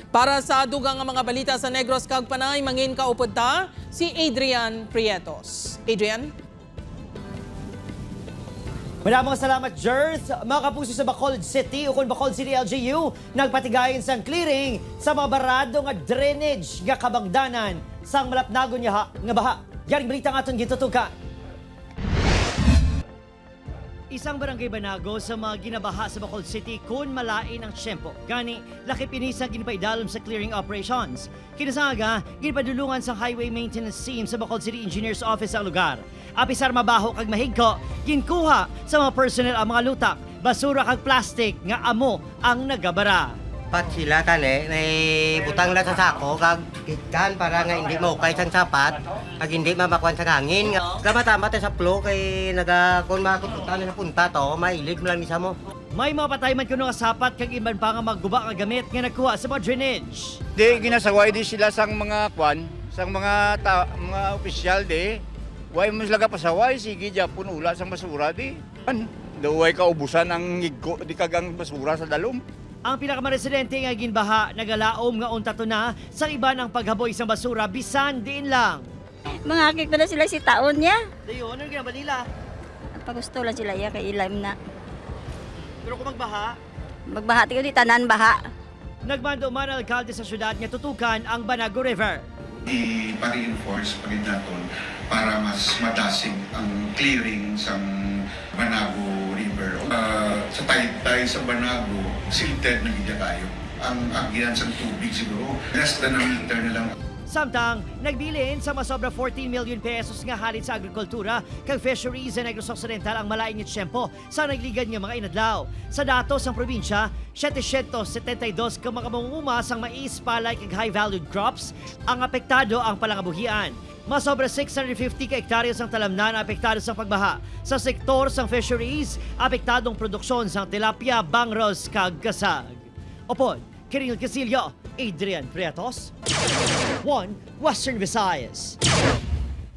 Para sa dugang nga mga balita sa Negros kag Panay, mangin kaupod ta si Adrian Prietos. Adrian? Maraming salamat, Jers. Mga kapuso sa Bacolod City, ukon Bacolod City LGU, nagpatigayon sang clearing sa mga barado nga drainage nga kabangdanan sang malapnagon nga baha. Yaring balita nga itong gitutukan. Isang barangay Banago sa mga ginabaha sa Bacolod City kun malain ang tiyempo. Gani, laki pinisang ginipaidalom sa clearing operations. Kinasaga, ginipadulungan sa highway maintenance team sa Bacolod City Engineers Office ang lugar. Apisar mabaho kag mahigko, ginkuha sa mga personnel ang mga lutak, basura kag plastic nga amo ang nagabara. Pat sila tani, butang na sa sako, kag kitkan para nga hindi maukay sang sapat, kag hindi mabakuan sa hangin. Tama-tama tayo sa flow kay kung makututan na punta to, mailig mo lang isa mo. May mga patay man kuno nga sapat kag iban pa nga magguba nga gamit nga nagkuha sa mga drainage. Di ginasaway di sila sang mga kwan, sang mga opisyal di. Way mo sila pasaway, sige Japon ula sang basura di. Daway kaubusan ang ngigko di kagang basura sa dalom. Ang pinakamaresidente nga ginbaha nagalaom nga unta to na sa iba ng paghaboy sa basura bisan diin lang. Mga akik na sila si taon niya. Dayon, ano ginaba nila? Pagusto lang sila ya kay ilam na. Pero kung magbaha, magbaha tiyo di tanan baha. nagmando man ang alkalde sa syudad nga tutukan ang Banago River. I-reinforce pa rin natin para mas madasig ang clearing sa Banago River. Sa taytay sa Banago, silted na gidya kayo. Ang agyan sa tubig siguro, less than a meter na lang. Samtang, nagbilin sa masobra 14 million pesos nga halin sa agrikultura kag fisheries sa Negros Occidental ang malain nga tiyempo sa nagligan nga mga inadlaw. Sa datos ng probinsya, 772 ka mga mangunguma sang mais, palay kag high-valued crops ang apektado ang palangabuhian. Masobra 650 ka hektarya sang talamnan ang apektado sa pagbaha. Sa sektor sang fisheries, apektadong produksyon sang tilapia, bangros kag kasag. Opod, Kiril Casillo, Adrian Prietos, 1 Western Visayas.